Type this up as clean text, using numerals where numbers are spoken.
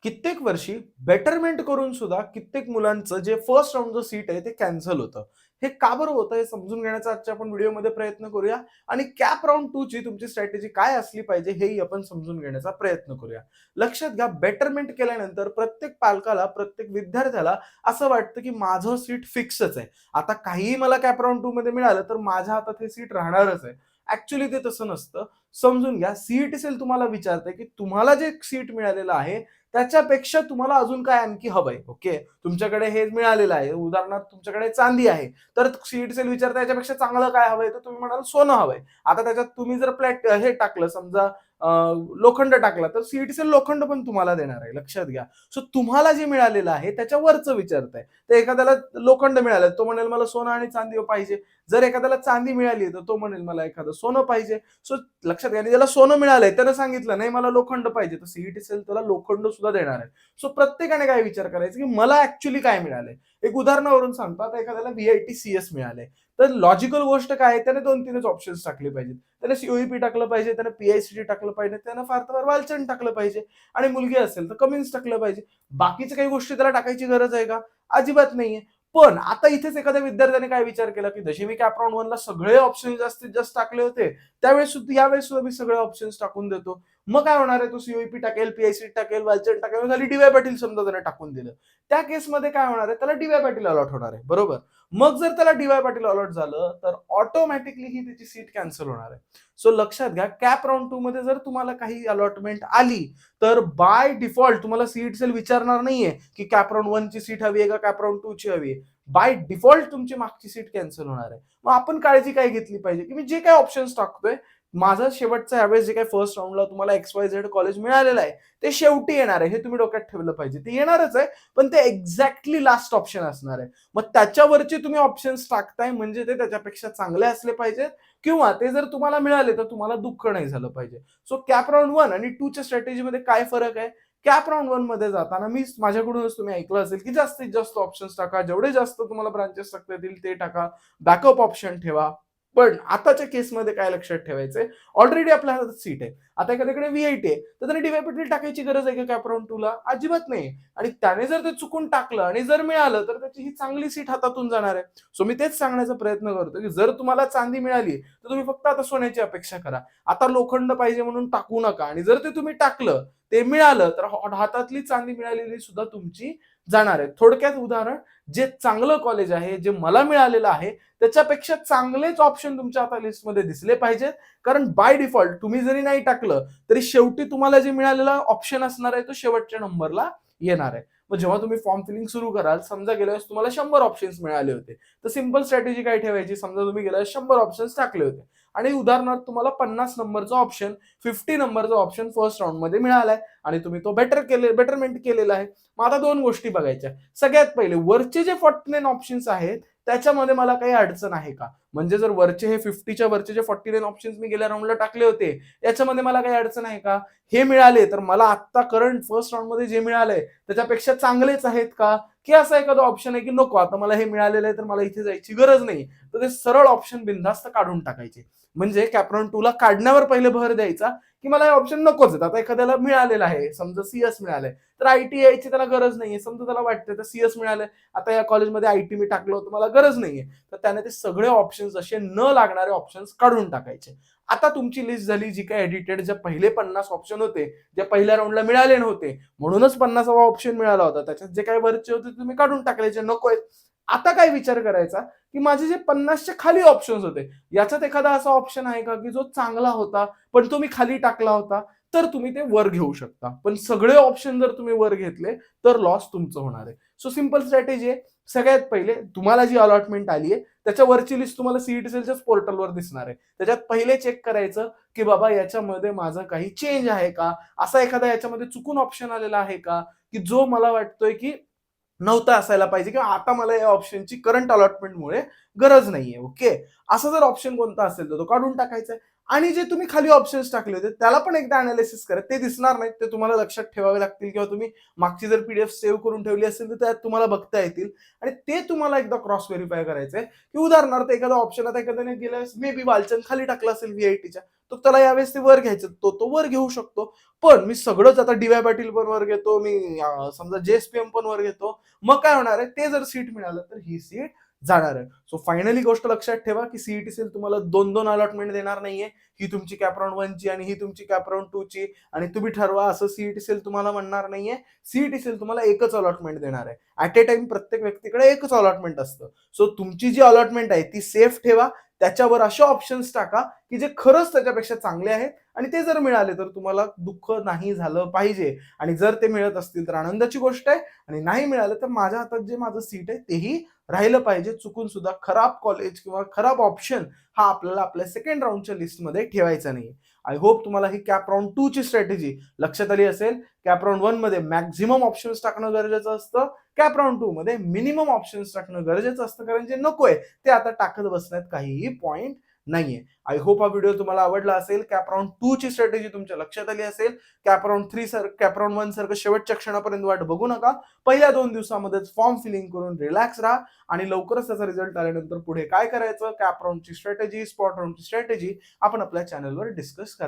कित्येक वर्षी बेटरमेंट करून सुद्धा कित्येक मुलांचं जे फर्स्ट राउंडचं सीट आहे ते कॅन्सल होतं. हे का बरं होतं हे समजून घेण्याचा आजच्या आपण व्हिडिओमध्ये प्रयत्न करूया आणि कॅप राउंड 2 ची तुमची स्ट्रॅटेजी काय असली पाहिजे हेही आपण समजून घेण्याचा प्रयत्न करूया. लक्षात घ्या बेटरमेंट केल्यानंतर प्रत्येक पालकाला, प्रत्येक विद्यार्थ्याला असं वाटतं की माझं सीट फिक्सच आहे. आता काहीही मला कॅप राउंड 2 मध्ये मिळालं तर माझ्या हातात हे सीट राहणारच आहे. ॲक्चुअली ते तसं नसतं. समजून घ्या सीईटी सेल तुम्हाला विचारतंय की तुम्हाला जे सीट मिळालेलं आहे त्याच्यापेक्षा तुम्हाला अजून काय आणखी हवंय. ओके. तुमच्याकडे हे मिळालेलं आहे. उदाहरणार्थ तुमच्याकडे चांदी आहे. तर सीईटी सेल विचारता याच्यापेक्षा चांगलं काय हवंय? तर तुम्ही म्हणाल सोनं हवंय. आता त्याच्यात तुम्ही जर हे टाकलं समजा अ, लोखंड टाकला तर सीईटी सेल लोखंड पण तुम्हाला देणार आहे. लक्षात घ्या. सो तुम्हाला जे मिळालेलं आहे त्याच्या वरचं विचारताय. तर एखाद्याला लोखंड मिळालं तो म्हणेल मला सोनं आणि चांदी पाहिजे. जर एखाद्याला चांदी मिळाली तर तो म्हणेल मला एखादं सोनं पाहिजे. सो लक्षात घ्या आणि ज्याला सोनं मिळालंय त्यानं सांगितलं नाही मला लोखंड पाहिजे तर सीईटी सेल त्याला लोखंड सुद्धा देणार आहे. सो प्रत्येकाने काय विचार करायचा की मला ऍक्च्युली काय मिळालंय. एक उदाहरणावरून सांगतो आता एखाद्याला व्हीआयटी सीएस मिळालंय तर लॉजिकल गोष्ट काय आहे त्याने 2-3च ऑप्शन्स टाकले पाहिजेत. त्याने सीओईपी टाकलं पाहिजे, त्याने पीआयसीटी टाकलं पाहिजे, त्यानं फार तर वालचंद टाकलं पाहिजे आणि मुलगी असेल तर कमिन्स टाकलं पाहिजे. बाकीच्या काही गोष्टी त्याला टाकायची गरज आहे का? अजिबात नाहीये. पण आता इथेच एखाद्या विद्यार्थ्याने काय विचार केला की जसे मी कॅप राउंड 1 ला सगळे ऑप्शन जास्तीत जास्त टाकले होते त्यावेळेस सुद्धा यावेळेस सुद्धा मी सगळे ऑप्शन्स टाकून देतो. मग काय होणार आहे तो सीओईपी टाकेल, पीआयसीटी टाकेल, वालचंद टाकेल, खाली डी पाटील समजा त्याने टाकून दिलं. त्या केसमध्ये काय होणार आहे त्याला डी पाटील अलॉट होणार आहे. बरोबर. मग जर त्याला डी पाटील अलॉट झालं तर ऑटोमॅटिकली ही त्याची सीट कॅन्सल होणार आहे. सो लक्षात घ्या कॅप राउंड 2 मध्ये जर तुम्हाला काही अलॉटमेंट आली तर बाय डिफॉल्ट तुम्हाला सीट सेल विचारणार नाहीये की कॅप राउंड 1 ची सीट हवी आहे का कॅप राउंड 2 ची हवी आहे. बाय डिफॉल्ट तुमची मागची सीट कॅन्सल होणार आहे. मग आपण काळजी काय घेतली पाहिजे की मी जे काही ऑप्शन्स टाकतोय माझा शेवटचा यावेळेस जे काही फर्स्ट राऊंडला तुम्हाला XYZ कॉलेज मिळालेलं आहे ते शेवटी येणार आहे हे तुम्ही डोक्यात ठेवलं पाहिजे. ते येणारच आहे पण ते एक्झॅक्टली लास्ट ऑप्शन असणार आहे. मग त्याच्यावरचे तुम्ही ऑप्शन्स टाकताय म्हणजे ते त्याच्यापेक्षा चांगले असले पाहिजेत किंवा ते जर तुम्हाला मिळाले तर तुम्हाला दुःख नाही झालं पाहिजे. सो कॅप राउंड 1 आणि 2 च्या स्ट्रॅटेजीमध्ये काय फरक आहे? कॅप राउंड 1 मध्ये जाताना मी माझ्याकडूनच तुम्ही ऐकलं असेल की जास्तीत जास्त ऑप्शन्स टाका. जेवढे जास्त तुम्हाला ब्रांचेस टाकता येतील ते टाका. बॅकअप ऑप्शन ठेवा. पण आताच्या केसमध्ये काय लक्षात ठेवायचंय ऑलरेडी आपल्या हातात सीट आहे. आता एखाद्याकडे व्हीआयटी आहे तर त्याने डीवाय पाटील टाकायची गरज आहे का कॅप राउंड 2 ला? अजिबात नाही. आणि त्याने जर ते चुकून टाकलं आणि जर मिळालं तर त्याची ही चांगली सीट हातातून जाणार आहे. सो मी तेच सांगण्याचा प्रयत्न करतो की जर तुम्हाला चांदी मिळाली तर तुम्ही फक्त आता सोन्याची अपेक्षा करा. आता लोखंड पाहिजे म्हणून टाकू नका आणि जर ते तुम्ही टाकलं ते मिळालं तर हातातली चांदी मिळालेली सुद्धा तुमची जाणार आहे. थोडक्यात उदाहरण जे चांगलं कॉलेज आहे जे मला मिळालेलं आहे त्याच्यापेक्षा चांगलेच ऑप्शन तुमच्या आता लिस्टमध्ये दिसले पाहिजेत. कारण बाय डिफॉल्ट तुम्ही जरी नाही टाकलं तरी शेवटी तुम्हाला जे मिळालेला ऑप्शन असणार आहे तो शेवटच्या नंबरला येणार आहे. मग जेव्हा तुम्ही फॉर्म फिलिंग सुरू कराल समजा गेल्या वेळेस तुम्हाला 100 ऑप्शन्स मिळाले होते तर सिंपल स्ट्रॅटेजी काय ठेवायची समजा तुम्ही गेल्या 100 ऑप्शन्स टाकले होते आणि उदाहरणार्थ तुम्हाला 50 नंबरचा ऑप्शन 50 नंबरचा ऑप्शन फर्स्ट राऊंड मध्ये मिळालाय आणि तुम्ही तो बेटरमेंट केलेला आहे. मग आता दोन गोष्टी बघायच्या. सगळ्यात पहिले वरचे जे 49 ऑप्शन्स आहेत त्याच्यामध्ये मला काही अडचण आहे का? म्हणजे जर वरचे हे 50च्या वरचे जे 49 ऑप्शन्स मी गेल्या राऊंडला टाकले होते याच्यामध्ये मला काही अडचण आहे का? हे मिळाले तर मला आता करंट फर्स्ट राऊंड मध्ये जे मिळालंय त्याच्यापेक्षा चांगलेच आहेत का? की असा एखादा ऑप्शन आहे की नको आता मला हे मिळालेलं आहे तर मला इथे जायची गरज नाही. तर ते सरळ ऑप्शन बिनधास्त काढून टाकायचे. म्हणजे कॅप राउंड 2 ला काढण्यावर पहिले भर द्यायचा की मला हे ऑप्शन नकोच आहेत. आता एखाद्याला मिळालेलं आहे समजा सीएस मिळालंय तर आयटी यायची त्याला गरज नाहीये. समजा त्याला वाटतं तर सीएस मिळालंय आता या कॉलेजमध्ये आयटी मी टाकलं होतं मला गरज नाहीये. तर त्याने ते सगळे ऑप्शन्स असे न लागणारे ऑप्शन्स काढून टाकायचे. आता तुमची लिस्ट झाली जी काय एडिटेड जे पहिले 50 ऑप्शन होते जे पहिल्या राऊंडला मिळाले नव्हते म्हणूनच 50वा ऑप्शन मिळाला होता त्याच्यात जे काही वरचे होते तुम्ही काढून टाकले नकोय. आता काय विचार करायचा की माझे जे 50च्या खाली ऑप्शन्स होते याच्यात एखादा असा ऑप्शन आहे का की जो चांगला होता पण तो मी खाली टाकला होता तर तुम्ही ते वर घेऊ शकता. पण सगळे ऑप्शन जर तुम्ही वर घेतले तर लॉस तुमचं होणार आहे. सो सिंपल स्ट्रॅटेजी आहे. सगळ्यात पहिले तुम्हाला जी अलॉटमेंट आली आहे त्याच्या वरची लिस्ट तुम्हाला सीईटी सेलच्याच पोर्टलवर दिसणार आहे. त्याच्यात पहिले चेक करायचं की बाबा याच्यामध्ये माझं काही चेंज आहे का? असा एखादा याच्यामध्ये चुकून ऑप्शन आलेला आहे का? की जो मला वाटतोय की नव्हता असायला पाहिजे किंवा आता मला या ऑप्शनची करंट अलॉटमेंटमुळे गरज नाहीये. ओके. असं जर ऑप्शन कोणता असेल तर तो काढून टाकायचा आहे. आणि जे तुम्ही खाली ऑप्शन्स टाकले होते त्याला पण एकदा अनालिसिस करा. ते दिसणार नाहीत, ते तुम्हाला लक्षात ठेवावे लागतील किंवा तुम्ही मागची जर पीडीएफ सेव्ह करून ठेवली असेल तर त्यात तुम्हाला बघता येतील आणि ते तुम्हाला एकदा क्रॉस व्हेरिफाय करायचंय, की उदाहरणार्थ एखादा ऑप्शन आता एखाद्याने गेल्या मे बी वालचंद खाली टाकला असेल व्हीआयटीच्या, तर त्याला यावेळेस ते वर घ्यायचं, तो वर घेऊ शकतो. पण मी सगळंच आता डी वाय पाटील पण वर घेतो, मी समजा जेएसपीएम पण वर घेतो, मग काय होणार आहे, ते जर सीट मिळालं तर ही सीट जाणार आहे. सो फायनली गोष्ट लक्षात ठेवा, की सीईटी सेल तुम्हाला 2-2 अलॉटमेंट देणार नाहीये. ही तुमची कॅपराउंड 1 ची आणि ही तुमची कॅपराउंड 2 ची आणि तुम्ही ठरवा असं सीईटी सेल तुम्हाला म्हणणार नाहीये. सीईटी सेल तुम्हाला एकच अलॉटमेंट देणार आहे. ॲट अ टाइम प्रत्येक व्यक्तीकडे एकच अलॉटमेंट असतं. सो तुमची जी अलॉटमेंट आहे ती सेफ ठेवा. त्याच्यावर असे ऑप्शन्स टाका, की जे खरंच त्याच्यापेक्षा चांगले आहेत आणि ते जर मिळाले तर तुम्हाला दुःख नाही झालं पाहिजे आणि जर ते मिळत असतील तर आनंदाची गोष्ट आहे आणि नाही मिळालं तर माझ्या हातात जे माझं सीट आहे तेही राहिलं पाहिजे. चुकून सुद्धा खराब कॉलेज किंवा खराब ऑप्शन हा आपल्याला आपल्या सेकंड राउंडच्या लिस्टमध्ये ठेवायचा नाही. आय होप तुम्हाला ही कॅप राउंड 2 ची स्ट्रॅटेजी लक्षात आली असेल. कॅप राउंड 1 मध्ये मॅक्झिमम ऑप्शन्स टाकणं गरजेचं असतं. कॅप राउंड 2 मध्ये मिनिमम ऑप्शन्स टाकणं गरजेचं असतं, कारण जे नकोय ते आता टाकत बसण्यात काहीही पॉइंट नाहीये. आय होप हा व्हिडिओ तुम्हाला आवडला असेल. कॅप राउंड 2 ची स्ट्रॅटेजी तुमच्या लक्षात आली असेल. कॅप राउंड 3 कॅप राउंड 1 सारखं शेवटच्या क्षणापर्यंत वाट बघू नका. पहिल्या 2 दिवसामध्येच फॉर्म फिलिंग करून रिलॅक्स राहा आणि लवकरच त्याचा रिझल्ट आल्यानंतर पुढे काय करायचं, कॅप राउंडची स्ट्रॅटेजी, स्पॉट राउंडची स्ट्रॅटेजी आपण आपल्या चॅनलवर डिस्कस